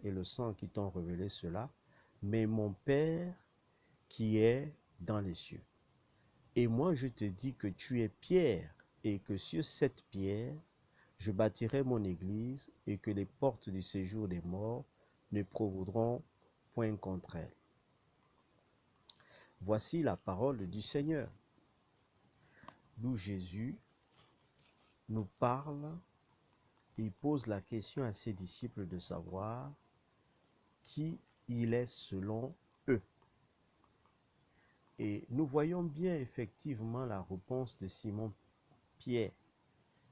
et le sang qui t'ont révélé cela, mais mon Père qui est dans les cieux. Et moi je te dis que tu es Pierre, et que sur cette pierre, je bâtirai mon église, et que les portes du séjour des morts ne prévaudront point contre elle. Voici la parole du Seigneur, d'où Jésus nous parle et pose la question à ses disciples de savoir qui il est selon eux. Et nous voyons bien effectivement la réponse de Simon Pierre.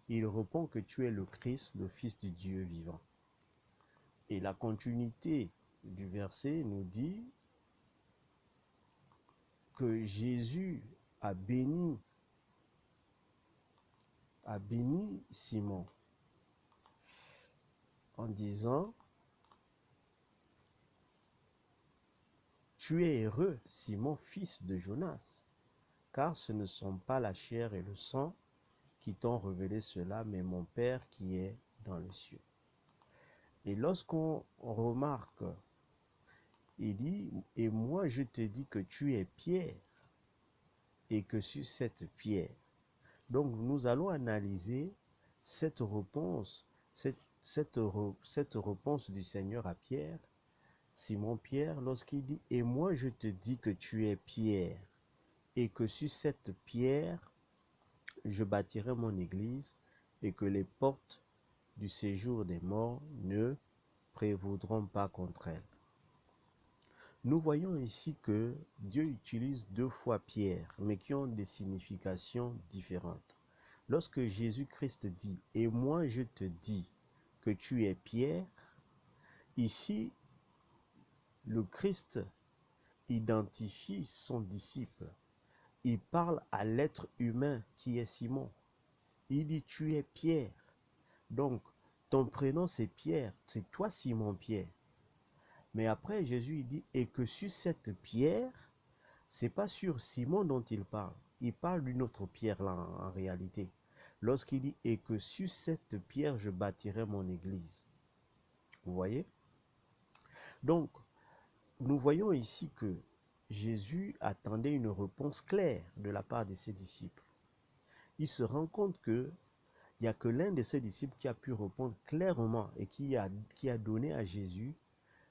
Il répond que tu es le Christ, le Fils du Dieu vivant. Et la continuité du verset nous dit que Jésus a béni Simon en disant: tu es heureux, Simon, fils de Jonas, car ce ne sont pas la chair et le sang qui t'ont révélé cela, mais mon Père qui est dans les cieux. Et lorsqu'on remarque, il dit: et moi je te dis que tu es Pierre, et que sur cette pierre. Donc nous allons analyser cette réponse, cette réponse du Seigneur à Pierre, Simon Pierre, lorsqu'il dit: et moi je te dis que tu es Pierre, et que sur cette pierre je bâtirai mon église, et que les portes du séjour des morts ne prévaudront pas contre elle. Nous voyons ici que Dieu utilise deux fois Pierre, mais qui ont des significations différentes. Lorsque Jésus-Christ dit « et moi je te dis que tu es Pierre », ici, le Christ identifie son disciple. Il parle à l'être humain qui est Simon. Il dit « tu es Pierre ». Donc, ton prénom c'est Pierre, c'est toi Simon Pierre. Mais après, Jésus il dit « et que sur cette pierre », c'est pas sur Simon dont il parle d'une autre pierre là en réalité. Lorsqu'il dit « et que sur cette pierre je bâtirai mon église ». Vous voyez? Donc, nous voyons ici que Jésus attendait une réponse claire de la part de ses disciples. Il se rend compte que il n'y a que l'un de ses disciples qui a pu répondre clairement et qui a donné à Jésus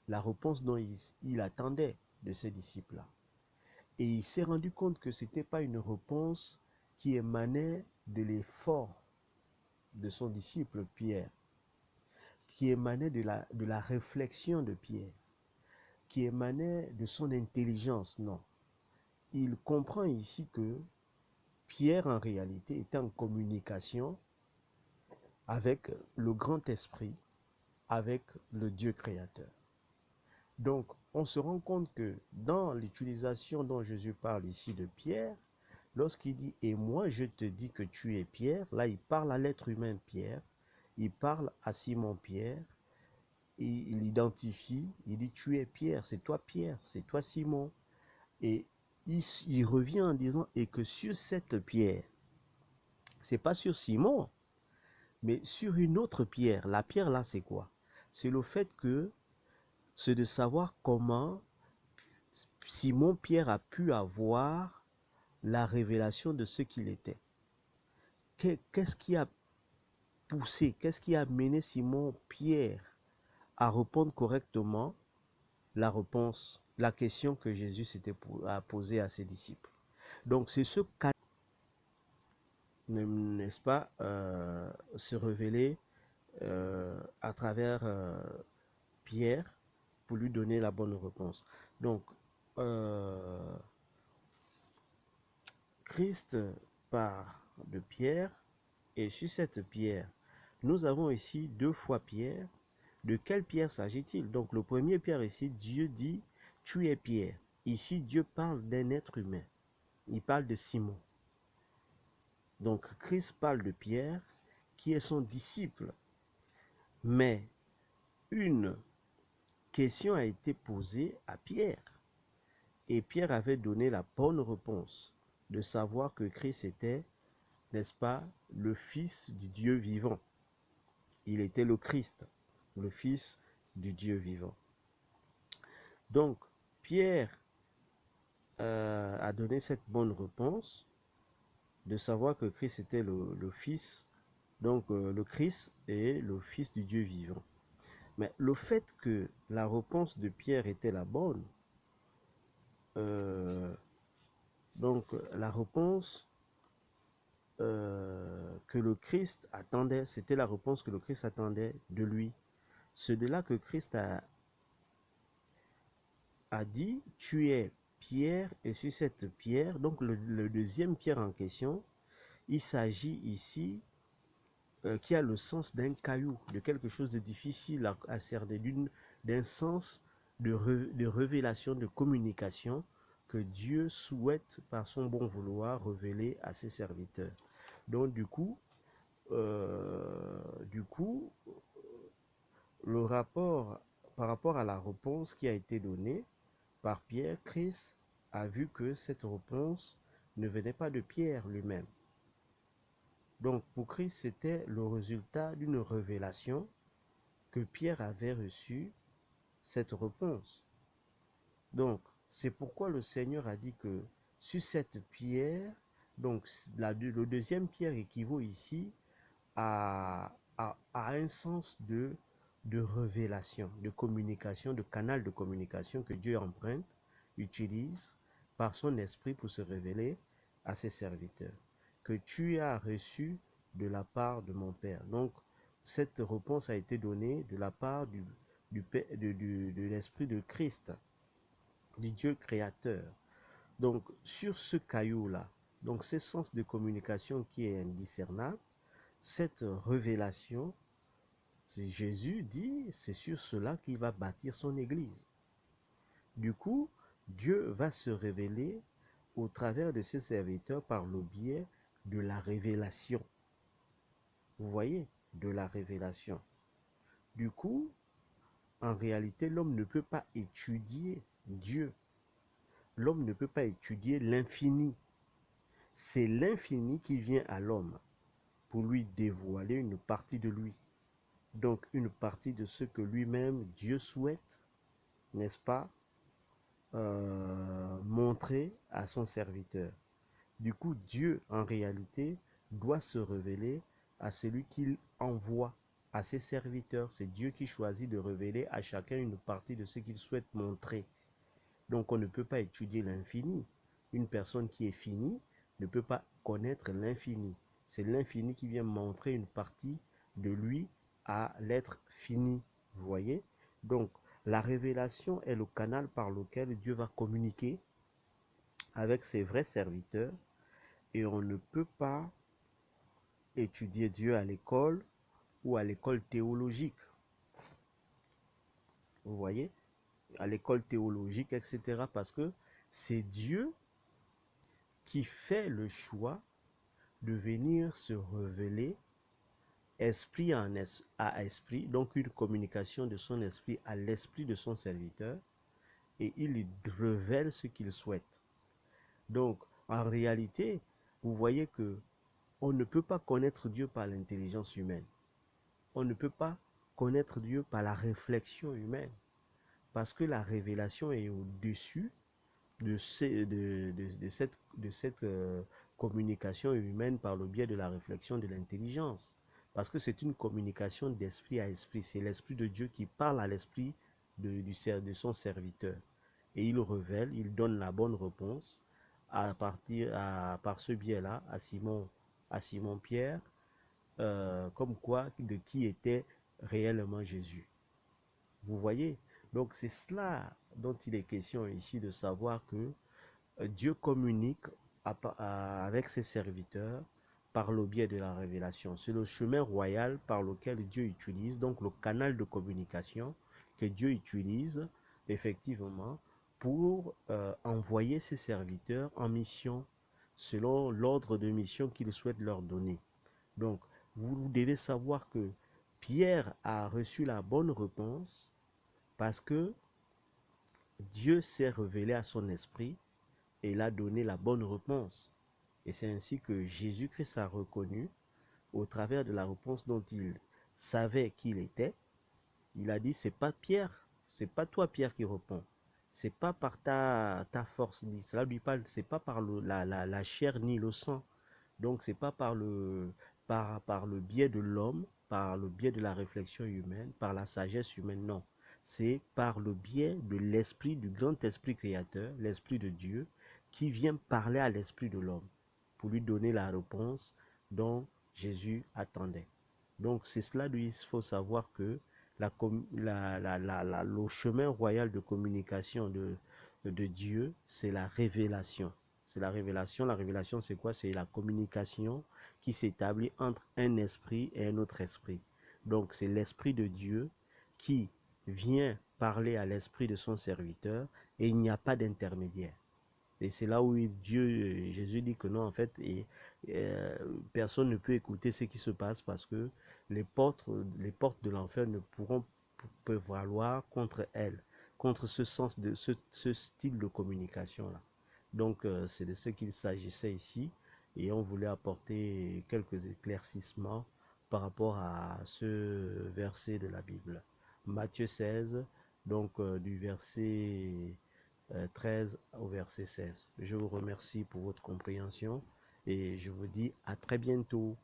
la réponse dont il attendait de ses disciples-là. Et il s'est rendu compte que ce n'était pas une réponse qui émanait de l'effort de son disciple Pierre, qui émanait de la réflexion de Pierre, qui émanait de son intelligence, non. Il comprend ici que Pierre, en réalité, était en communication avec le grand esprit, avec le Dieu créateur. Donc, on se rend compte que dans l'utilisation dont Jésus parle ici de Pierre, lorsqu'il dit « et moi je te dis que tu es Pierre », là il parle à l'être humain Pierre, il parle à Simon Pierre, et il identifie, il dit « tu es Pierre, c'est toi Pierre, c'est toi Simon ». Et il revient en disant « et que sur cette pierre », c'est pas sur Simon, mais sur une autre pierre. La pierre là c'est quoi? C'est le fait que c'est de savoir comment Simon Pierre a pu avoir la révélation de ce qu'il était. Qu'est-ce qui a poussé, qu'est-ce qui a mené Simon Pierre à répondre correctement la question que Jésus s'était posée à ses disciples? Donc c'est ce cas, n'est-ce pas, se révéler à travers Pierre pour lui donner la bonne réponse. Donc, Christ part de Pierre, et sur cette pierre, nous avons ici deux fois Pierre. De quelle pierre s'agit-il? Donc, le premier Pierre ici, Dieu dit, tu es Pierre. Ici, Dieu parle d'un être humain. Il parle de Simon. Donc, Christ parle de Pierre, qui est son disciple. Mais une question a été posée à Pierre. Et Pierre avait donné la bonne réponse de savoir que Christ était, n'est-ce pas, le Fils du Dieu vivant. Il était le Christ, le Fils du Dieu vivant. Donc, Pierre a donné cette bonne réponse de savoir que Christ était le Fils, donc le Christ est le Fils du Dieu vivant. Mais le fait que la réponse de Pierre était la bonne, donc la réponse que le Christ attendait, c'était la réponse que le Christ attendait de lui. C'est de là que Christ a dit, tu es Pierre, et sur cette pierre, donc le deuxième pierre en question, il s'agit ici qui a le sens d'un caillou, de quelque chose de difficile à cerner, d'un sens de révélation, de communication que Dieu souhaite par son bon vouloir révéler à ses serviteurs. Donc du coup, le rapport par rapport à la réponse qui a été donnée par Pierre, Christ a vu que cette réponse ne venait pas de Pierre lui-même. Donc pour Christ, c'était le résultat d'une révélation que Pierre avait reçue, cette réponse. Donc c'est pourquoi le Seigneur a dit que sur cette pierre, donc le deuxième pierre équivaut ici à un sens de révélation, de communication, de canal de communication que Dieu emprunte, utilise par son esprit pour se révéler à ses serviteurs, que tu as reçu de la part de mon Père. Donc, cette réponse a été donnée de la part de l'Esprit de Christ, du Dieu créateur. Donc, sur ce caillou-là, donc ce sens de communication qui est indiscernable, cette révélation, Jésus dit, c'est sur cela qu'il va bâtir son Église. Du coup, Dieu va se révéler au travers de ses serviteurs par le biais de la révélation. Vous voyez, de la révélation. Du coup, en réalité, l'homme ne peut pas étudier Dieu. L'homme ne peut pas étudier l'infini. C'est l'infini qui vient à l'homme pour lui dévoiler une partie de lui. Donc une partie de ce que lui-même Dieu souhaite, n'est-ce pas, montrer à son serviteur. Du coup, Dieu, en réalité, doit se révéler à celui qu'il envoie à ses serviteurs. C'est Dieu qui choisit de révéler à chacun une partie de ce qu'il souhaite montrer. Donc on ne peut pas étudier l'infini. Une personne qui est finie ne peut pas connaître l'infini. C'est l'infini qui vient montrer une partie de lui à l'être fini. Vous voyez? Donc la révélation est le canal par lequel Dieu va communiquer avec ses vrais serviteurs, et on ne peut pas étudier Dieu à l'école ou à l'école théologique. Vous voyez? À l'école théologique, etc. Parce que c'est Dieu qui fait le choix de venir se révéler esprit à esprit, donc une communication de son esprit à l'esprit de son serviteur, et il lui révèle ce qu'il souhaite. Donc, en réalité, vous voyez que on ne peut pas connaître Dieu par l'intelligence humaine. On ne peut pas connaître Dieu par la réflexion humaine, parce que la révélation est au-dessus de cette communication humaine par le biais de la réflexion de l'intelligence. Parce que c'est une communication d'esprit à esprit. C'est l'Esprit de Dieu qui parle à l'esprit de son serviteur. Et il révèle, il donne la bonne réponse par ce biais-là à Simon Pierre, comme quoi de qui était réellement Jésus. Vous voyez? Donc c'est cela dont il est question ici, de savoir que Dieu communique avec ses serviteurs par le biais de la révélation. C'est le chemin royal par lequel Dieu utilise, donc le canal de communication que Dieu utilise effectivement pour envoyer ses serviteurs en mission selon l'ordre de mission qu'il souhaite leur donner. Donc, vous devez savoir que Pierre a reçu la bonne réponse parce que Dieu s'est révélé à son esprit et il a donné la bonne réponse. Et c'est ainsi que Jésus-Christ a reconnu, au travers de la réponse dont il savait qu'il était, Il a dit, c'est pas Pierre, c'est pas toi Pierre qui répond. C'est pas par ta force, cela lui parle, c'est pas par la chair ni le sang. Donc c'est pas par le biais de l'homme, par le biais de la réflexion humaine, par la sagesse humaine, non. C'est par le biais de l'esprit, du grand esprit créateur, l'esprit de Dieu, qui vient parler à l'esprit de l'homme pour lui donner la réponse dont Jésus attendait. Donc c'est cela, il faut savoir que le chemin royal de communication de Dieu, c'est la révélation. C'est la révélation. La révélation, c'est quoi? C'est la communication qui s'établit entre un esprit et un autre esprit. Donc c'est l'esprit de Dieu qui vient parler à l'esprit de son serviteur et il n'y a pas d'intermédiaire. Et c'est là où Jésus dit que non, en fait, euh, personne ne peut écouter ce qui se passe parce que les portes de l'enfer ne pourront prévaloir contre elle, contre ce style de communication-là. Donc, c'est de ce qu'il s'agissait ici et on voulait apporter quelques éclaircissements par rapport à ce verset de la Bible. Matthieu 16, donc du verset 13 au verset 16. Je vous remercie pour votre compréhension et je vous dis à très bientôt.